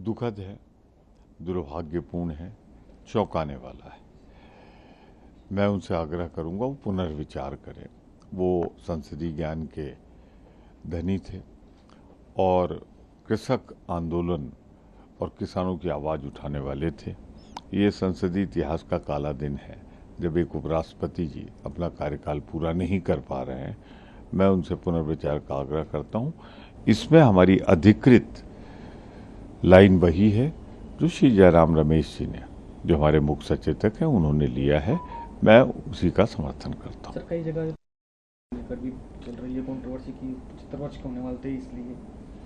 दुखद है, दुर्भाग्यपूर्ण है, चौंकाने वाला है। मैं उनसे आग्रह करूंगा वो पुनर्विचार करें। वो संसदीय ज्ञान के धनी थे और कृषक आंदोलन और किसानों की आवाज़ उठाने वाले थे। ये संसदीय इतिहास का काला दिन है जब एक उपराष्ट्रपति जी अपना कार्यकाल पूरा नहीं कर पा रहे हैं। मैं उनसे पुनर्विचार का आग्रह करता हूं। इसमें हमारी अधिकृत लाइन वही है जो श्री जयराम रमेश जी ने, जो हमारे मुख्य सचेतक हैं, उन्होंने लिया है। मैं उसी का समर्थन करता हूँ। सर, कई जगह लेकर भी चल रही है कंट्रोवर्सी की 75 वर्ष के होने वाले थे, इसलिए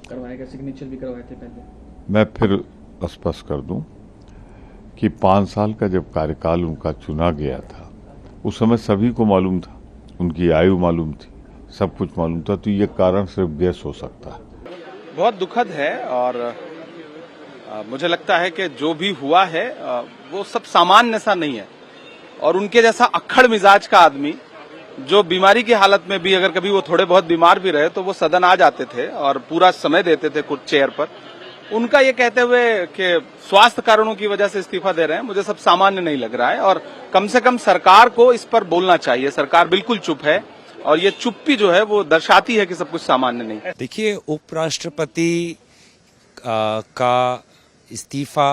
करवाए गए, सिग्नेचर भी करवाए थे पहले। मैं फिर स्पष्ट कर दूं कि 5 साल का जब कार्यकाल उनका चुना गया था, उस समय सभी को मालूम था, उनकी आयु मालूम थी, सब कुछ मालूम था। तो ये कारण सिर्फ गैस हो सकता है। बहुत दुखद है और मुझे लगता है कि जो भी हुआ है वो सब सामान्य सा नहीं है। और उनके जैसा अक्खड़ मिजाज का आदमी, जो बीमारी की हालत में भी अगर कभी वो थोड़े बहुत बीमार भी रहे तो वो सदन आ जाते थे और पूरा समय देते थे कुछ चेयर पर। उनका ये कहते हुए कि स्वास्थ्य कारणों की वजह से इस्तीफा दे रहे हैं, मुझे सब सामान्य नहीं लग रहा है। और कम से कम सरकार को इस पर बोलना चाहिए। सरकार बिल्कुल चुप है और ये चुप्पी जो है वो दर्शाती है कि सब कुछ सामान्य नहीं है। देखिए, उपराष्ट्रपति का इस्तीफा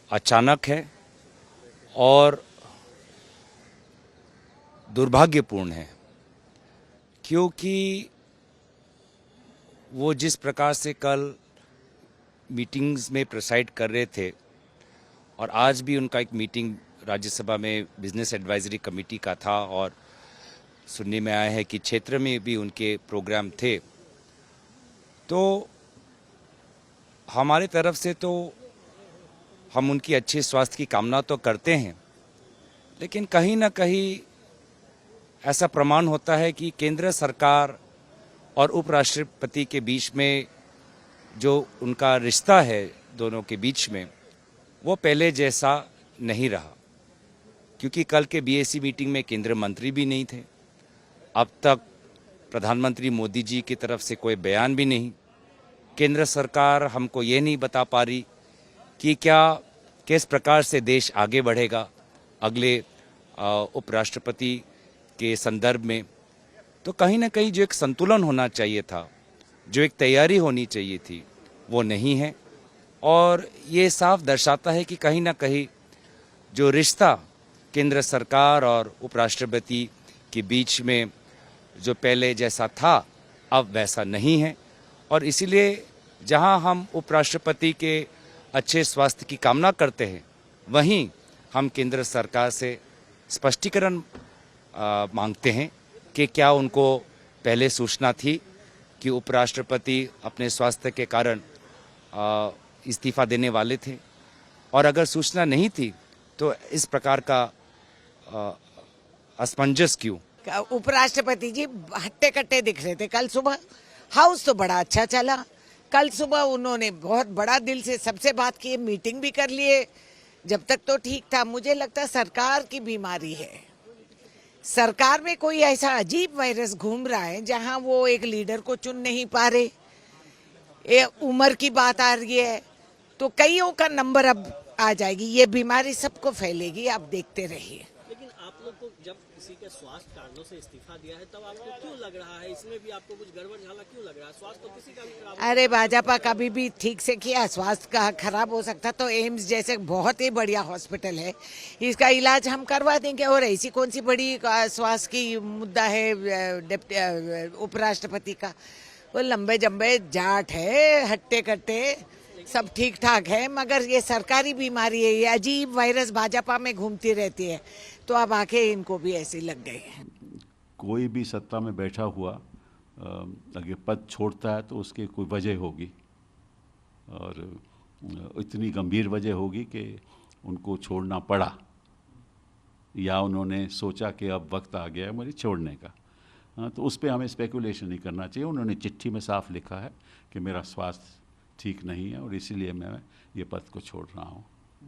अचानक है और दुर्भाग्यपूर्ण है, क्योंकि वो जिस प्रकार से कल मीटिंग्स में प्रेसाइड कर रहे थे और आज भी उनका एक मीटिंग राज्यसभा में बिजनेस एडवाइजरी कमेटी का था और सुनने में आया है कि क्षेत्र में भी उनके प्रोग्राम थे। तो हमारे तरफ से तो हम उनकी अच्छे स्वास्थ्य की कामना तो करते हैं, लेकिन कहीं ना कहीं ऐसा प्रमाण होता है कि केंद्र सरकार और उपराष्ट्रपति के बीच में जो उनका रिश्ता है दोनों के बीच में, वो पहले जैसा नहीं रहा। क्योंकि कल के बीएसी मीटिंग में केंद्रीय मंत्री भी नहीं थे, अब तक प्रधानमंत्री मोदी जी की तरफ से कोई बयान भी नहीं। केंद्र सरकार हमको ये नहीं बता पा रही कि किस प्रकार से देश आगे बढ़ेगा अगले उपराष्ट्रपति के संदर्भ में। तो कहीं ना कहीं जो एक संतुलन होना चाहिए था, जो एक तैयारी होनी चाहिए थी, वो नहीं है। और ये साफ दर्शाता है कि कहीं ना कहीं जो रिश्ता केंद्र सरकार और उपराष्ट्रपति के बीच में जो पहले जैसा था, अब वैसा नहीं है। और इसीलिए जहां हम उपराष्ट्रपति के अच्छे स्वास्थ्य की कामना करते हैं, वहीं हम केंद्र सरकार से स्पष्टीकरण मांगते हैं कि क्या उनको पहले सूचना थी कि उपराष्ट्रपति अपने स्वास्थ्य के कारण इस्तीफा देने वाले थे, और अगर सूचना नहीं थी तो इस प्रकार का असमंजस क्यों। उपराष्ट्रपति जी हट्टे कट्टे दिख रहे थे कल सुबह। हाउस तो बड़ा अच्छा चला। कल सुबह उन्होंने बहुत बड़ा दिल से सबसे बात की, मीटिंग भी कर लिए। जब तक तो ठीक था। मुझे लगता है सरकार की बीमारी है। सरकार में कोई ऐसा अजीब वायरस घूम रहा है जहां वो एक लीडर को चुन नहीं पा रहे। ये उम्र की बात आ रही है तो कईयों का नंबर अब आ जाएगी। ये बीमारी सबको फैलेगी, आप देखते रहिए। लेकिन आप लोग को जब किसी के स्वास्थ्य कारणों से इस्तीफा दिया है तब आपको क्यों लग रहा है, इसमें भी आपको कुछ गड़बड़ झाला क्यों लग रहा है? स्वास्थ्य तो किसी का भी खराब। अरे भाजपा कभी भी ठीक से किया, स्वास्थ्य का खराब हो सकता तो एम्स जैसे बहुत ही बढ़िया हॉस्पिटल है, इसका इलाज हम करवा देंगे। और ऐसी कौन सी बड़ी स्वास्थ्य की मुद्दा है उपराष्ट्रपति का? वो लंबे जम्बे जाट है, हट्टे कट्टे, सब ठीक ठाक है, मगर ये सरकारी बीमारी है। ये अजीब वायरस भाजपा में घूमती रहती है, तो अब आके इनको भी ऐसे लग गए हैं। कोई भी सत्ता में बैठा हुआ अगर पद छोड़ता है तो उसकी कोई वजह होगी, और इतनी गंभीर वजह होगी कि उनको छोड़ना पड़ा, या उन्होंने सोचा कि अब वक्त आ गया है मुझे छोड़ने का। तो उस पर हमें स्पेकुलेशन नहीं करना चाहिए। उन्होंने चिट्ठी में साफ लिखा है कि मेरा स्वास्थ्य ठीक नहीं है और इसीलिए मैं ये पद को छोड़ रहा हूँ।